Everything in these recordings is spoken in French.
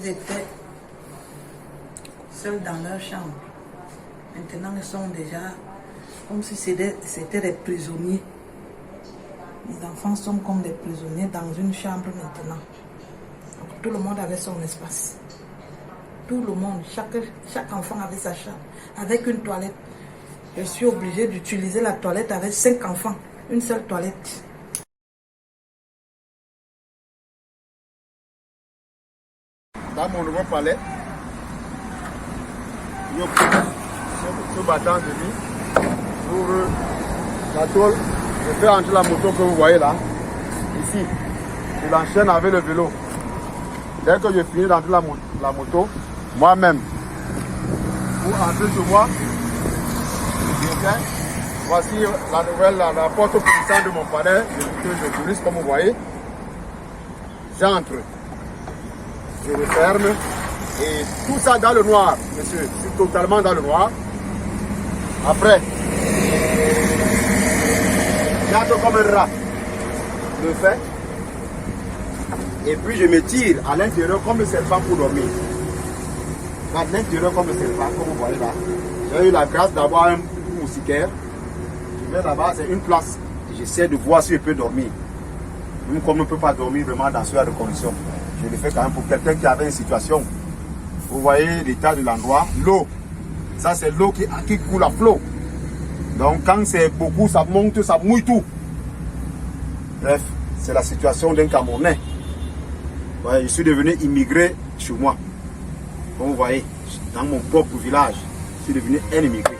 Ils étaient seuls dans leur chambre. Maintenant, ils sont déjà comme si c'était des prisonniers. Les enfants sont comme des prisonniers dans une chambre maintenant. Donc, tout le monde avait son espace. Tout le monde, chaque enfant avait sa chambre, avec une toilette. Je suis obligée d'utiliser la toilette avec 5 enfants, une seule toilette. Dans mon nouveau palais, ce battant de nuit, j'ouvre la tôle, je fais entrer la moto que vous voyez là, ici. Je l'enchaîne avec le vélo. Dès que je finis d'entrer la moto, moi-même, pour entrer chez moi, voici la nouvelle, la porte puissante de mon palais, que je touriste comme vous voyez. J'entre, je referme, et tout ça dans le noir, monsieur, c'est totalement dans le noir. Après, j'entre comme un rat, je le fais, et puis je me tire à l'intérieur comme un serpent pour dormir. À l'intérieur comme un serpent, comme vous voyez là. J'ai eu la grâce d'avoir un moustiquaire. Je vais là-bas, c'est une place. J'essaie de voir si je peux dormir. Même comme on ne peut pas dormir vraiment dans ce genre de conditions. Je le fais quand même pour quelqu'un qui avait une situation. Vous voyez l'état de l'endroit. L'eau. Ça, c'est l'eau qui coule à flot. Donc, quand c'est beaucoup, ça monte, ça mouille tout. Bref, c'est la situation d'un Camerounais. Ouais, je suis devenu immigré chez moi. Comme vous voyez, dans mon propre village, je suis devenu un immigré.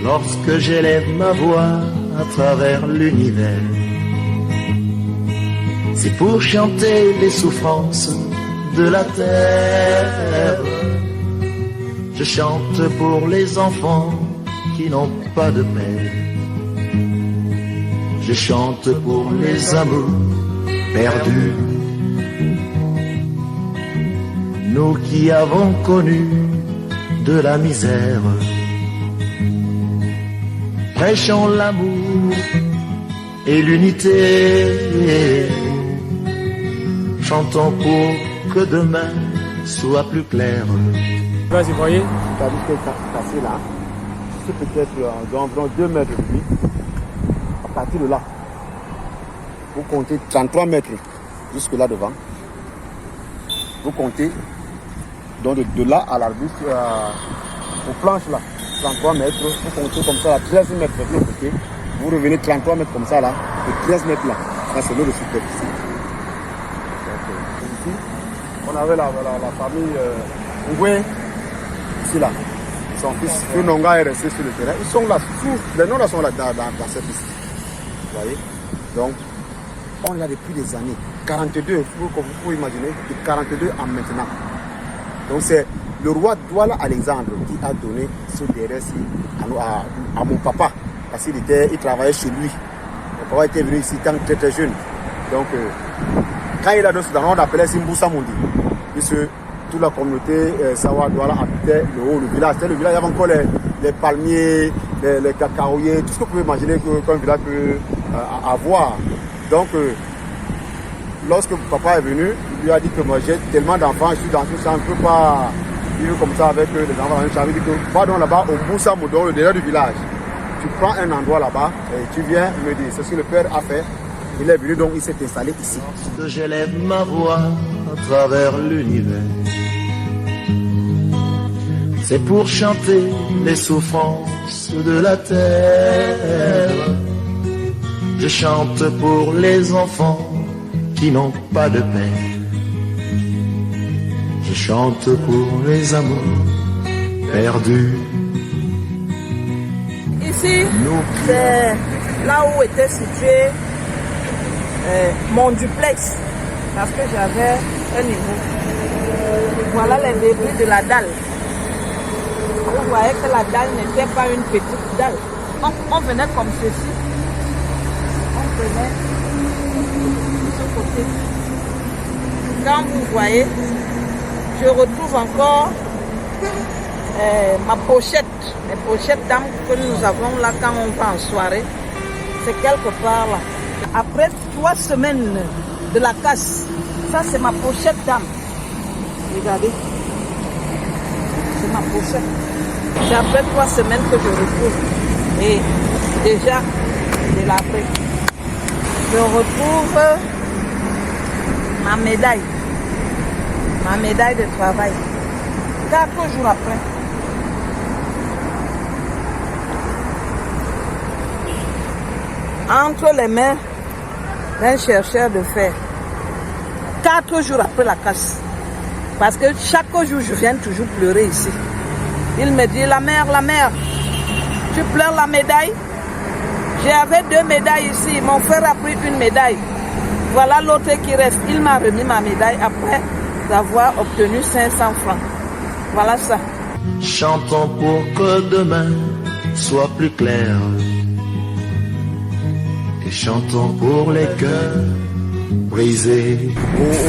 Lorsque j'élève ma voix à travers l'univers, c'est pour chanter les souffrances de la terre. Je chante pour les enfants qui n'ont pas de père. Je chante pour les amours perdus. Nous qui avons connu de la misère, prêchons l'amour et l'unité. Chantons pour que demain soit plus clair. Là, vous voyez, la vitre est cassée là. C'est peut-être d'environ 2 mètres de pluie. À partir de là, vous comptez 33 mètres jusque là devant. vous comptez. Donc de là à l'arbuste, aux planches là, 33 mètres, vous comptez comme ça, 13 mètres de l'autre côté. Vous revenez 33 mètres comme ça là, et 13 mètres là. Ça c'est l'eau de superficie. Ici, on avait la famille Ngoué, ici là. Son fils Fenonga est resté sur le terrain. Ils sont là, les noms là sont là dans cette liste. Vous voyez? Donc, on l'a depuis des années. 42, vous pouvez imaginer, de 42 à maintenant. Donc c'est le roi Douala Alexandre qui a donné ce terrain-ci à mon papa. Parce qu'il travaillait chez lui. Mon papa était venu ici quand très très jeune. Donc, quand il a donné ce terrain, on appelait Simboussa Mondi. Puisque toute la communauté Sawa Douala habitait le village. C'était le village, il y avait encore les palmiers, les cacaoyers, tout ce que vous pouvez imaginer qu'un village peut avoir. Donc, lorsque papa est venu, il lui a dit que moi j'ai tellement d'enfants, je suis dans une chambre, je ne peux pas vivre comme ça avec les enfants dans une chambre. Il dit que va donc là-bas au Moussa Moudon, le derrière du village. Tu prends un endroit là-bas et tu viens me dire. C'est ce que le père a fait. Il est venu donc il s'est installé ici. Que j'élève ma voix à travers l'univers. C'est pour chanter les souffrances de la terre. Je chante pour les enfants qui n'ont pas de peine. Je chante pour les amours perdus. Ici, c'est là où était situé mon duplex, parce que j'avais un niveau. Voilà les débris de la dalle. Vous voyez que la dalle n'était pas une petite dalle. On venait comme ceci. On venait de ce côté. Quand vous voyez, je retrouve encore ma pochette, les pochettes d'âme que nous avons là quand on va en soirée. C'est quelque part là. Après 3 semaines de la casse, ça c'est ma pochette d'âme. Regardez. C'est ma pochette. C'est après 3 semaines que je retrouve. Et déjà, je l'ai appris. Je retrouve ma médaille. Ma médaille de travail. 4 jours après. Entre les mains d'un chercheur de fer. 4 jours après la casse. Parce que chaque jour, je viens toujours pleurer ici. Il me dit, la mère, tu pleures la médaille? J'avais 2 médailles ici. Mon frère a pris une médaille. Voilà l'autre qui reste. Il m'a remis ma médaille après avoir obtenu 500 francs. Voilà ça. Chantons pour que demain soit plus clair. Et chantons pour les cœurs brisés.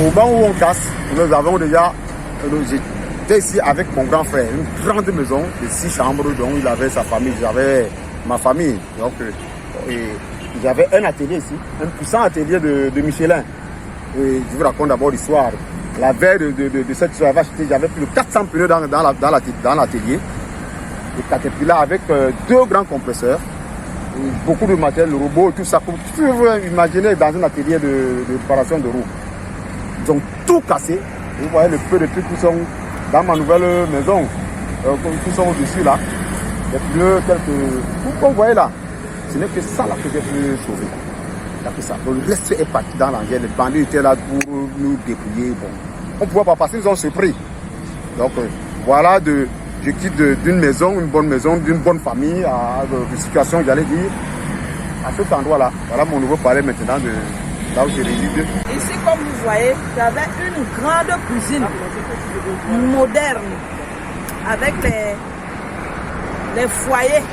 Au banc où on casse, nous avons déjà... J'étais ici avec mon grand frère, une grande maison de 6 chambres, donc il avait sa famille, j'avais ma famille. Donc, j'avais un atelier ici, un puissant atelier de Michelin. Et je vous raconte d'abord l'histoire. La veille de cette histoire, j'avais plus de 400 pneus dans l'atelier. Et Caterpillar avec 2 grands compresseurs, beaucoup de matériel, le robot, tout ça. Pour vous imaginer dans un atelier de réparation de roues. Ils ont tout cassé. Vous voyez le peu de trucs qui sont dans ma nouvelle maison, qui sont au-dessus là. Les pneus, tout qu'on voyait là. Ce n'est que ça là que j'ai pu sauver. Que ça. Donc, le reste est parti dans l'engin. Les bandits étaient là pour nous dépouiller. Bon. On ne pouvait pas passer, ils ont surpris. Donc voilà, je quitte d'une maison, une bonne maison, d'une bonne famille, à une situation, j'allais dire, à cet endroit-là. Voilà mon nouveau palais maintenant, là où je réside. Ici, comme vous voyez, j'avais une grande cuisine moderne, avec les foyers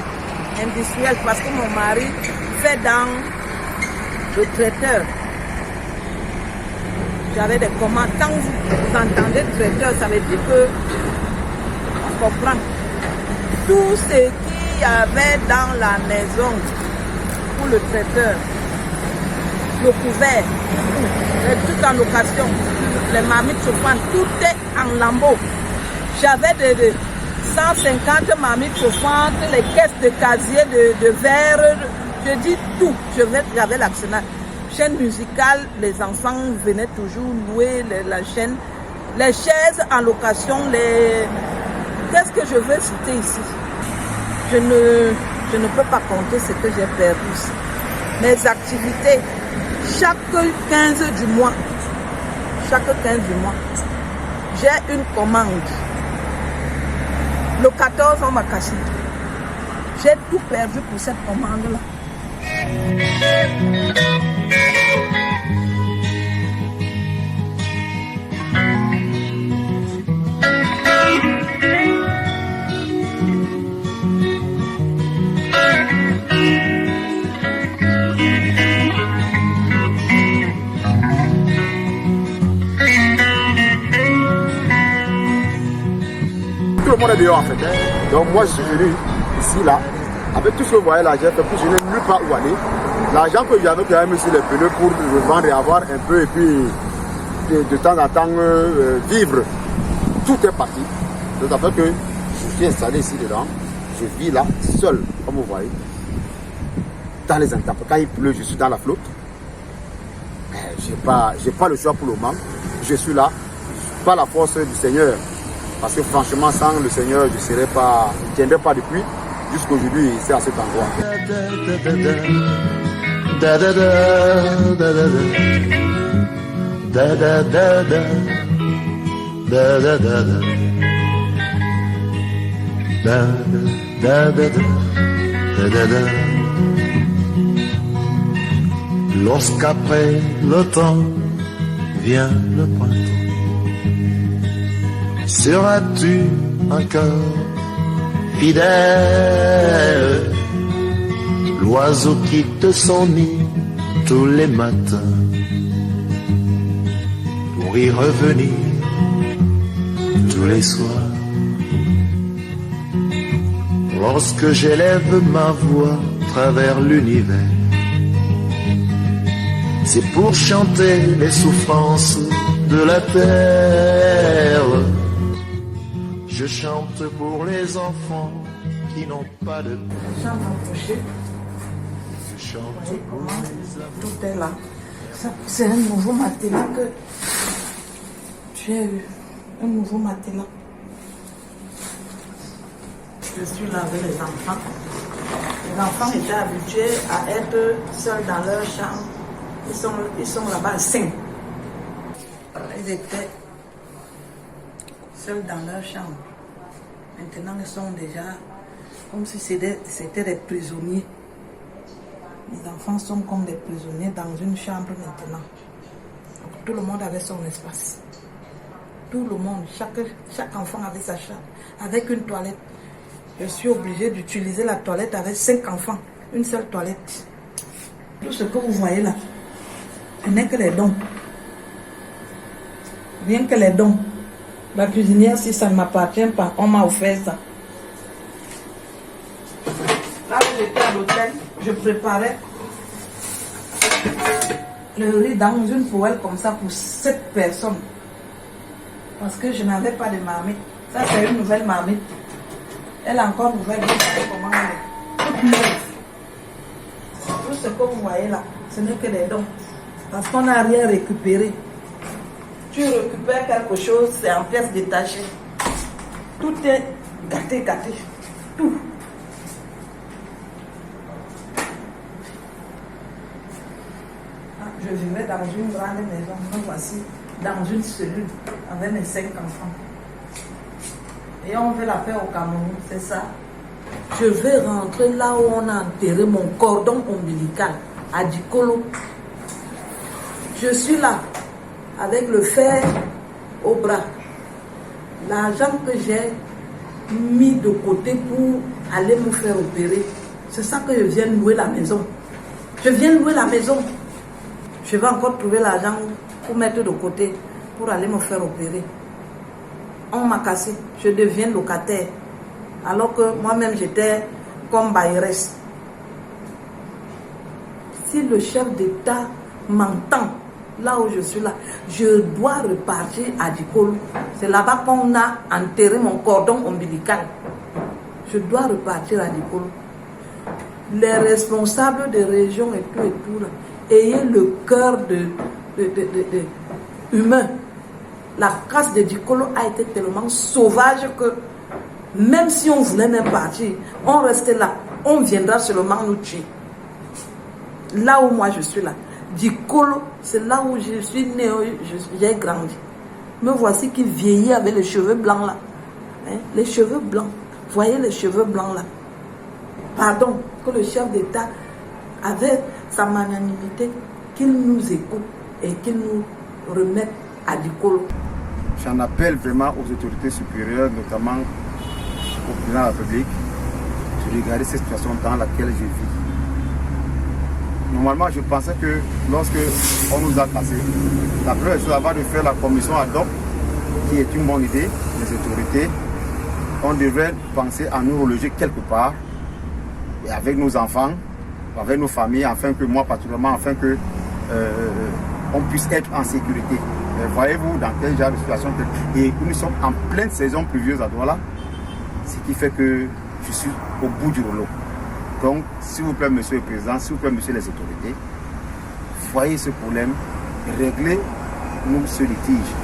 industriels, parce que mon mari fait dans le traiteur. J'avais des commandes. Quand vous entendez traiteur, ça veut dire que on comprend. Tout ce qu'il y avait dans la maison pour le traiteur, le couvert, tout en location, les marmites chauffantes, tout est en lambeaux. J'avais de 150 marmites chauffantes, les caisses de casier de verre, je dis tout. J'avais l'arsenal. Chaîne musicale, les enfants venaient toujours louer la chaîne. les chaises en location, qu'est-ce que je veux citer ici? Je ne peux pas compter ce que j'ai perdu ici. Mes activités, chaque 15 du mois, j'ai une commande. Le 14, on m'a cassé. J'ai tout perdu pour cette commande-là. Tout le monde est dehors en fait. Donc moi je suis venu ici là. Avec tout ce que vous voyez là, j'ai fait plus, je n'ai nulle part où aller. L'argent que j'avais quand même sur les pneus pour revendre et avoir un peu et puis de temps en temps vivre, tout est parti. Donc ça fait que je suis installé ici dedans, je vis là, seul, comme vous voyez, dans les intempéries. Quand il pleut, je suis dans la flotte. J'ai pas le choix pour le moment. Je suis là, par la force du Seigneur. Parce que franchement, sans le Seigneur, je ne tiendrais pas depuis. Jusqu'aujourd'hui, c'est à cet endroit. Lorsqu'après le temps vient le printemps, seras-tu encore fidèle, l'oiseau quitte son nid tous les matins pour y revenir tous les soirs? Lorsque j'élève ma voix à travers l'univers, c'est pour chanter les souffrances de la terre. Je chante pour les enfants qui n'ont pas de père. Je chante pour les amours. Tout est là. C'est un nouveau matelas que j'ai eu. Un nouveau matelas. Je suis là avec les enfants. Les enfants étaient habitués à être seuls dans leur chambre. Ils sont là-bas 5. Ils étaient seuls dans leur chambre. Maintenant, ils sont déjà comme si c'était des prisonniers. Les enfants sont comme des prisonniers dans une chambre maintenant. Donc, tout le monde avait son espace. Tout le monde, chaque enfant avait sa chambre, avec une toilette. Je suis obligée d'utiliser la toilette avec 5 enfants, une seule toilette. Tout ce que vous voyez là, ce n'est que les dons. Rien que les dons. La cuisinière, si ça ne m'appartient pas, on m'a offert ça. Là où j'étais à l'hôtel, je préparais le riz dans une poêle comme ça pour 7 personnes. Parce que je n'avais pas de marmite. Ça, c'est une nouvelle marmite. Elle est encore nouvelle. Vous savez comment elle est. Toute neuve. Tout ce que vous voyez là, ce n'est que des dons. Parce qu'on n'a rien récupéré. Tu récupères quelque chose, c'est en pièces détachées. Tout est gâté. Tout. Je vivais dans une grande maison. Nous voici dans une cellule avec mes 5 enfants. Et on veut la faire au Cameroun, c'est ça. Je vais rentrer là où on a enterré mon cordon ombilical à Dikolo. Je suis là avec le fer au bras. L'argent que j'ai mis de côté pour aller me faire opérer, c'est ça que je viens louer la maison. Je viens louer la maison. Je vais encore trouver l'argent pour mettre de côté pour aller me faire opérer. On m'a cassé, je deviens locataire. Alors que moi-même j'étais comme bailleresse. Si le chef d'État m'entend, là où je suis là, je dois repartir à Dikolo. C'est là-bas qu'on a enterré mon cordon ombilical. Je dois repartir à Dikolo. Les responsables des régions et tout là, ayez le cœur humain. La caste de Dikolo a été tellement sauvage que même si on voulait même partir, on restait là. On viendra seulement nous tuer. Là où moi je suis là. Dikolo, c'est là où je suis né, j'ai grandi. Me voici qui vieillit avec les cheveux blancs là. Hein? Les cheveux blancs. Voyez les cheveux blancs là. Pardon, que le chef d'État avait sa magnanimité, qu'il nous écoute et qu'il nous remette à Dikolo. J'en appelle vraiment aux autorités supérieures, notamment au président de la République, de regarder cette situation dans laquelle je vis. Normalement, je pensais que lorsque on nous a cassé, la première chose avant de faire la commission ad hoc, qui est une bonne idée, les autorités, on devrait penser à nous reloger quelque part, et avec nos enfants, avec nos familles, afin que moi particulièrement, afin que on puisse être en sécurité. Voyez-vous dans quel genre de situation et nous sommes en pleine saison pluvieuse à Douala, ce qui fait que je suis au bout du rouleau. Donc, s'il vous plaît, monsieur le président, s'il vous plaît, monsieur les autorités, voyez ce problème, réglez-nous ce litige.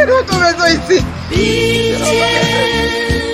Retournez ici. Pitié.